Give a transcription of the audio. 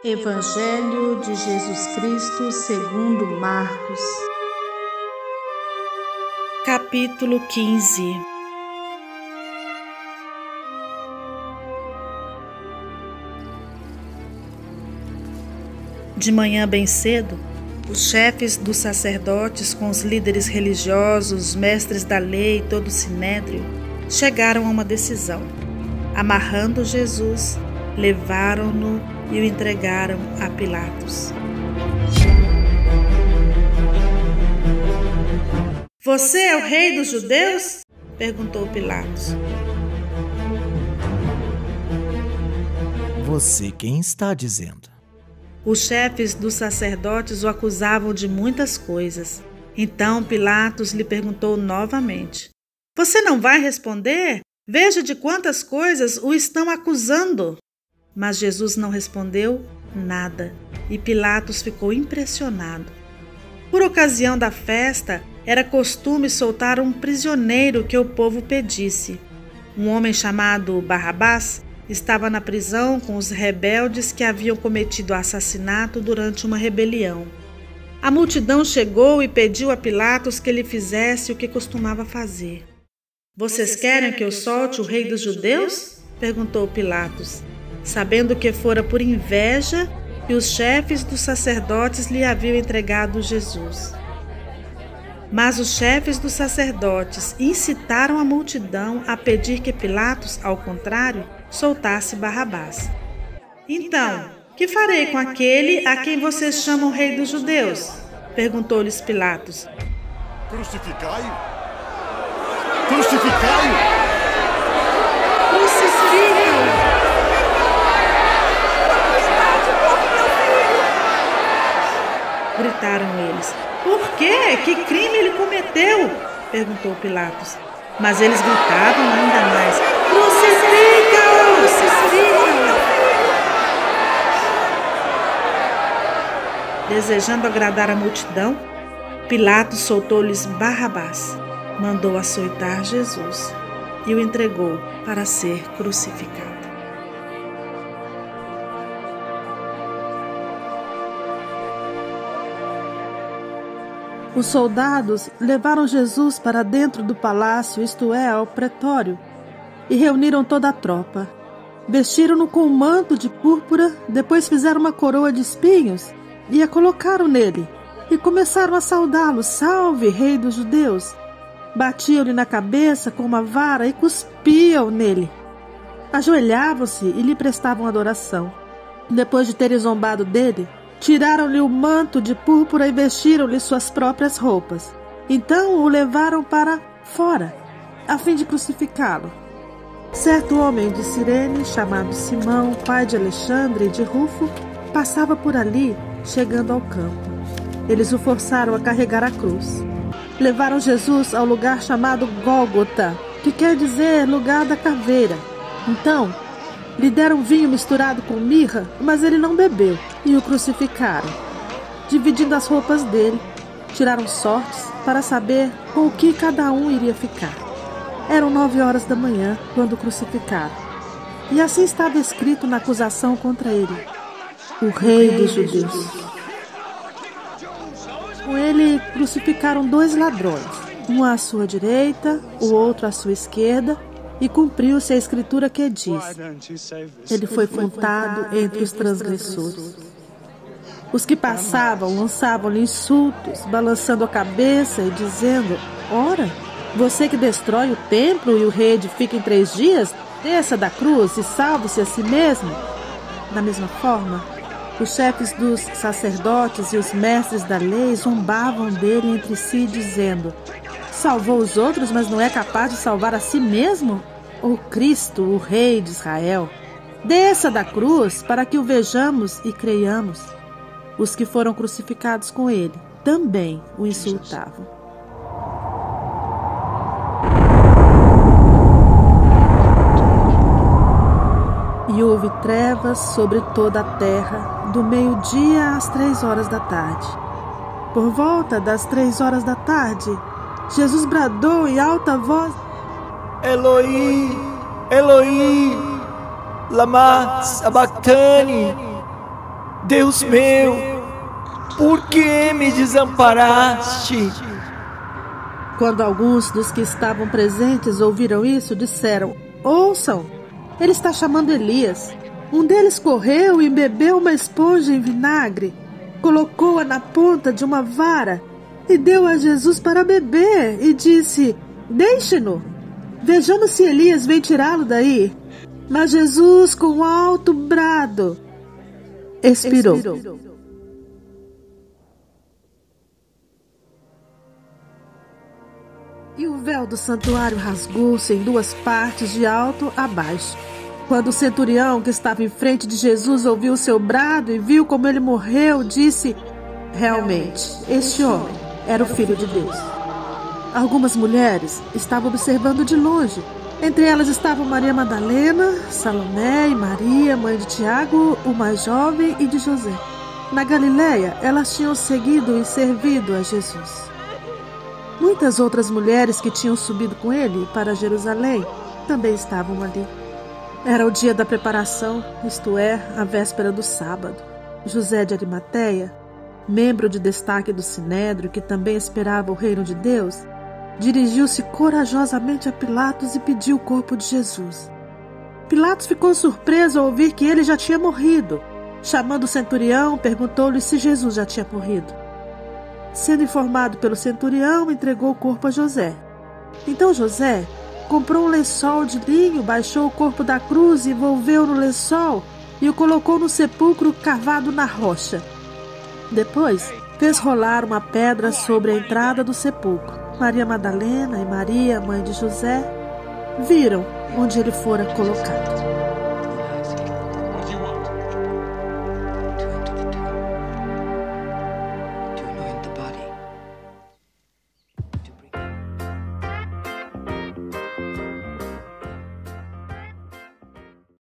Evangelho de Jesus Cristo segundo Marcos. Capítulo 15. De manhã bem cedo, os chefes dos sacerdotes com os líderes religiosos, os mestres da lei e todo o sinédrio chegaram a uma decisão. Amarrando Jesus, levaram-no e o entregaram a Pilatos. "Você é o rei dos judeus?" perguntou Pilatos. "Você quem está dizendo?" Os chefes dos sacerdotes o acusavam de muitas coisas. Então Pilatos lhe perguntou novamente: "Você não vai responder? Veja de quantas coisas o estão acusando." Mas Jesus não respondeu nada e Pilatos ficou impressionado. Por ocasião da festa, era costume soltar um prisioneiro que o povo pedisse. Um homem chamado Barrabás estava na prisão com os rebeldes que haviam cometido assassinato durante uma rebelião. A multidão chegou e pediu a Pilatos que lhe fizesse o que costumava fazer. "Vocês querem que eu solte o rei dos judeus?" perguntou Pilatos, sabendo que fora por inveja que os chefes dos sacerdotes lhe haviam entregado Jesus. Mas os chefes dos sacerdotes incitaram a multidão a pedir que Pilatos, ao contrário, soltasse Barrabás. "Então, que farei com aquele a quem vocês chamam rei dos judeus?" perguntou-lhes Pilatos. "Crucificai-o! Crucificai-o! Crucificai-o!" gritaram eles. "Por quê? Que crime ele cometeu?" perguntou Pilatos. Mas eles gritavam ainda mais: "Crucifica-o! Crucifica-o!" Desejando agradar a multidão, Pilatos soltou-lhes Barrabás, mandou açoitar Jesus e o entregou para ser crucificado. Os soldados levaram Jesus para dentro do palácio, isto é, ao pretório, e reuniram toda a tropa. Vestiram-no com um manto de púrpura, depois fizeram uma coroa de espinhos e a colocaram nele, e começaram a saudá-lo: "Salve, rei dos judeus!" Batiam-lhe na cabeça com uma vara e cuspiam nele. Ajoelhavam-se e lhe prestavam adoração. Depois de terem zombado dele, tiraram-lhe o manto de púrpura e vestiram-lhe suas próprias roupas. Então o levaram para fora, a fim de crucificá-lo. Certo homem de Cirene, chamado Simão, pai de Alexandre e de Rufo, passava por ali, chegando ao campo. Eles o forçaram a carregar a cruz. Levaram Jesus ao lugar chamado Gólgota, que quer dizer lugar da caveira. Então lhe deram vinho misturado com mirra, mas ele não bebeu, e o crucificaram. Dividindo as roupas dele, tiraram sortes para saber com o que cada um iria ficar. Eram 9 horas da manhã quando o crucificaram. E assim estava escrito na acusação contra ele: "O Rei dos Judeus." Com ele crucificaram 2 ladrões, um à sua direita, o outro à sua esquerda, e cumpriu-se a escritura que diz: "Ele foi contado entre os transgressores." Os que passavam lançavam-lhe insultos, balançando a cabeça e dizendo: "Ora, você que destrói o templo e o reedifica em 3 dias, desça da cruz e salve-se a si mesmo." Da mesma forma, os chefes dos sacerdotes e os mestres da lei zombavam dele entre si, dizendo: "Salvou os outros, mas não é capaz de salvar a si mesmo? O Cristo, o Rei de Israel, desça da cruz para que o vejamos e creiamos." Os que foram crucificados com ele também o insultavam. E houve trevas sobre toda a terra, do meio-dia às 3 horas da tarde. Por volta das 3 horas da tarde, Jesus bradou em alta voz: "Eloi, Eloi, lama sabachthani." Deus meu, por que me desamparaste? Quando alguns dos que estavam presentes ouviram isso, disseram: ouçam, ele está chamando Elias. Um deles correu e embebeu uma esponja em vinagre, colocou-a na ponta de uma vara e deu a Jesus para beber e disse: deixe-no, vejamos se Elias vem tirá-lo daí. Mas Jesus, com um alto brado, expirou. E o véu do santuário rasgou-se em duas partes, de alto a baixo. Quando o centurião que estava em frente de Jesus ouviu o seu brado e viu como ele morreu, disse: realmente, este homem era o Filho de Deus. Algumas mulheres estavam observando de longe. Entre elas estavam Maria Madalena, Salomé e Maria, mãe de Tiago, o mais jovem, e de José. Na Galileia, elas tinham seguido e servido a Jesus. Muitas outras mulheres que tinham subido com ele para Jerusalém também estavam ali. Era o dia da preparação, isto é, a véspera do sábado. José de Arimateia, membro de destaque do Sinédrio, que também esperava o reino de Deus, dirigiu-se corajosamente a Pilatos e pediu o corpo de Jesus. Pilatos ficou surpreso ao ouvir que ele já tinha morrido. Chamando o centurião, perguntou-lhe se Jesus já tinha morrido. Sendo informado pelo centurião, entregou o corpo a José. Então José comprou um lençol de linho, baixou o corpo da cruz, envolveu no lençol e o colocou no sepulcro cavado na rocha. Depois, fez rolar uma pedra sobre a entrada do sepulcro. Maria Madalena e Maria, mãe de José, viram onde ele fora colocado.